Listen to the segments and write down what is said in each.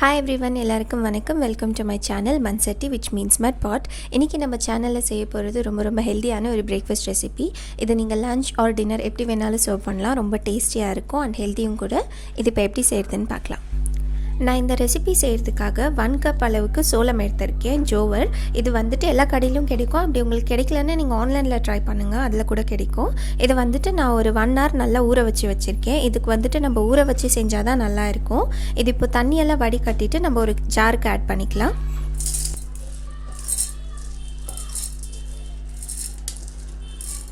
Hi everyone, எல்லாருக்கும் வணக்கம். Welcome to my channel Manchatti which means mud pot. இன்னைக்கு நம்ம சேனல்ல செய்ய போறது ரொம்ப ஹெல்தியான ஒரு பிரேக்ஃபாஸ்ட் ரெசிபி. இதை நீங்க லஞ்ச் ஆர் டின்னர் எப்படி வேணாலும் சர்வ் பண்ணலாம். ரொம்ப டேஸ்டியா இருக்கும் and ஹெல்தியும் கூட. இது இப்போ எப்படி செய்யறதுன்னு பார்க்கலாம். நான் இந்த ரெசிபி செய்கிறதுக்காக 1 கப் அளவுக்கு சோளம் எடுத்திருக்கேன். ஜோவர் இது வந்துட்டு எல்லா கடையிலும் கிடைக்கும். அப்படி உங்களுக்கு கிடைக்கலன்னா நீங்கள் ஆன்லைனில் ட்ரை பண்ணுங்கள், அதில் கூட கிடைக்கும். இதை வந்துட்டு நான் ஒரு 1 hour நல்லா ஊற வச்சுருக்கேன். இதுக்கு வந்துட்டு நம்ம ஊற வச்சு செஞ்சால் தான் நல்லா இருக்கும். இது இப்போ தண்ணியெல்லாம் வடிகட்டிட்டு நம்ம ஒரு ஜாருக்கு ஆட் பண்ணிக்கலாம்.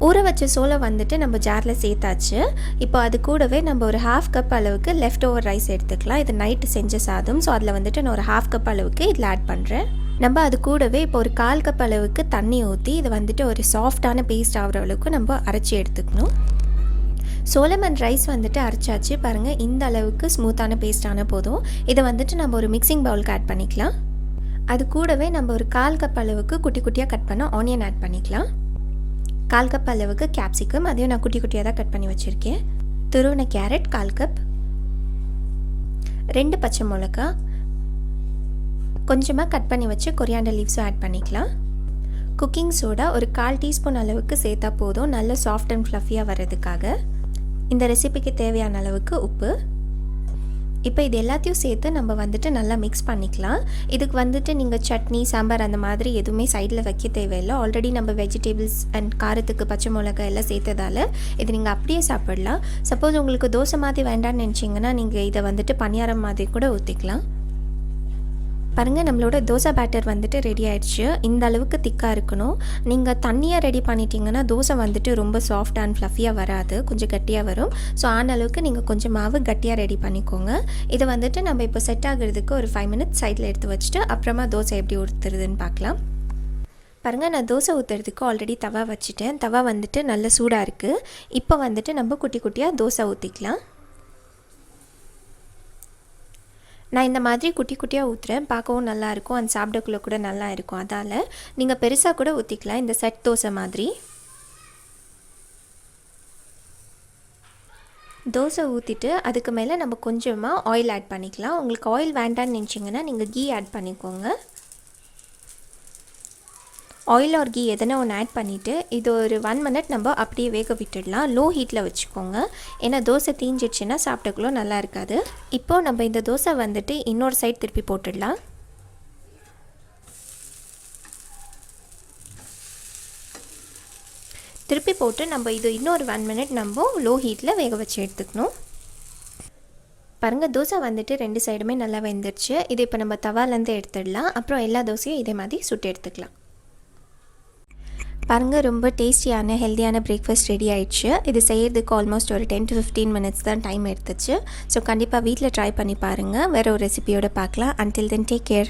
ஊற வச்ச சோளம் வந்துட்டு நம்ம ஜாரில் சேர்த்தாச்சு. இப்போ அது கூடவே நம்ம ஒரு 1/2 கப் அளவுக்கு லெஃப்ட் ஓவர் ரைஸ் எடுத்துக்கலாம். இது நைட்டு செஞ்ச சாதம். ஸோ அதில் வந்துட்டு நான் ஒரு 1/2 கப் அளவுக்கு இதில் ஆட் பண்ணுறேன். நம்ம அது கூடவே இப்போ ஒரு 1/4 கப் அளவுக்கு தண்ணி ஊற்றி இது வந்துட்டு ஒரு சாஃப்டான பேஸ்ட் ஆகிற அளவுக்கு நம்ம அரைச்சி எடுத்துக்கணும். சோளம் அண்ட் ரைஸ் வந்துட்டு அரைச்சாச்சு. பாருங்கள், இந்த அளவுக்கு ஸ்மூத்தான பேஸ்டான போதும். இதை வந்துட்டு நம்ம ஒரு மிக்சிங் பவுலுக்கு ஆட் பண்ணிக்கலாம். அது கூடவே நம்ம ஒரு 1/4 கப் அளவுக்கு குட்டி குட்டியாக கட் பண்ண ஆனியன் ஆட் பண்ணிக்கலாம். 1/4 கப் அளவுக்கு கேப்சிகம், அதையும் நான் குட்டி குட்டியாக தான் கட் பண்ணி வச்சுருக்கேன். துருவின கேரட் 1/4 கப், 2 பச்சை மிளகா, கொஞ்சமாக கட் பண்ணி வச்சு கொரியாண்டர் லீவ்ஸும் ஆட் பண்ணிக்கலாம். குக்கிங் சோடா ஒரு 1/4 டீஸ்பூன் அளவுக்கு சேர்த்தா போதும், நல்ல சாஃப்ட் அண்ட் ஃப்ளஃபியாக வர்றதுக்காக. இந்த ரெசிபிக்கு தேவையான அளவுக்கு உப்பு. இப்போ இது எல்லாத்தையும் சேர்த்து நம்ம வந்துட்டு நல்லா மிக்ஸ் பண்ணிக்கலாம். இதுக்கு வந்துட்டு நீங்கள் சட்னி, சாம்பார் அந்த மாதிரி எதுவுமே சைடில் வைக்க தேவையில்லை. ஆல்ரெடி நம்ம வெஜிடபிள்ஸ் அண்ட் காரத்துக்கு பச்சை மிளகாய் எல்லாம் சேர்த்ததால் இது நீங்கள் அப்படியே சாப்பிடலாம். சப்போஸ் உங்களுக்கு தோசை மாதிரி வேண்டான்னு நினச்சிங்கன்னா நீங்கள் இதை வந்துட்டு பணியாரம் மாதிரி கூட ஊற்றிக்கலாம். பாருங்கள், நம்மளோட தோசை பேட்டர் வந்துட்டு ரெடி ஆகிடுச்சு. இந்த அளவுக்கு திக்காக இருக்கணும். நீங்கள் தண்ணியாக ரெடி பண்ணிட்டீங்கன்னா தோசை வந்துட்டு ரொம்ப சாஃப்ட் அண்ட் ஃப்ளஃபியாக வராது, கொஞ்சம் கட்டியாக வரும். ஸோ ஆன அளவுக்கு நீங்கள் கொஞ்சம் மாவு கட்டியாக ரெடி பண்ணிக்கோங்க. இதை வந்துட்டு நம்ம இப்போ செட் ஆகிறதுக்கு ஒரு 5 minutes சைடில் எடுத்து வச்சுட்டு அப்புறமா தோசை எப்படி ஊற்றுறதுன்னு பார்க்கலாம். பாருங்கள், நான் தோசை ஊற்றுறதுக்கு ஆல்ரெடி தவா வச்சுட்டேன். தவா வந்துட்டு நல்ல சூடாக இருக்குது. இப்போ வந்துட்டு நம்ம குட்டி குட்டியாக தோசை ஊற்றிக்கலாம். நான் இந்த மாதிரி குட்டி குட்டியாக ஊற்றுறேன். பார்க்கவும் நல்லாயிருக்கும் அண்ட் சாப்பிடக்குள்ள கூட நல்லா இருக்கும். அதால் நீங்கள் பெருசாக கூட ஊற்றிக்கலாம், இந்த செட் தோசை மாதிரி. தோசை ஊற்றிட்டு அதுக்கு மேலே நம்ம கொஞ்சமாக ஆயில் ஆட் பண்ணிக்கலாம். உங்களுக்கு ஆயில் வேண்டான்னு நினச்சிங்கன்னா நீங்கள் கீ ஆட் பண்ணிக்கோங்க. ஆயில் ஆர் கீ எதனா ஒன்று ஆட் பண்ணிவிட்டு இது ஒரு 1 minute நம்ம அப்படியே வேக விட்டுடலாம். லோ ஹீட்டில் வச்சுக்கோங்க, ஏன்னா தோசை தீஞ்சிடுச்சுன்னா சாப்பிட்டக்குள்ள நல்லா இருக்காது. இப்போது நம்ம இந்த தோசை வந்துட்டு இன்னொரு சைட் திருப்பி போட்டுடலாம். திருப்பி போட்டு நம்ம இது இன்னொரு 1 minute நம்ம லோ ஹீட்டில் வேக வச்சு எடுத்துக்கணும். பாருங்கள், தோசை வந்துட்டு 2 சைடுமே நல்லா வெந்துருச்சு. இது இப்போ நம்ம தவாலேருந்து எடுத்துடலாம். அப்புறம் எல்லா தோசையும் இதே மாதிரி சுட்டு எடுத்துக்கலாம். பாருங்கள், ரொம்ப டேஸ்டியான ஹெல்தியான பிரேக்ஃபாஸ்ட் ரெடி ஆயிடுச்சு. இது செய்கிறதுக்கு ஆல்மோஸ்ட் ஒரு 10 to 15 minutes தான் டைம் எடுத்துச்சு. ஸோ கண்டிப்பாக வீட்டில் ட்ரை பண்ணி பாருங்கள். வேறு ஒரு ரெசிபியோடு பார்க்கலாம். Until then, take care.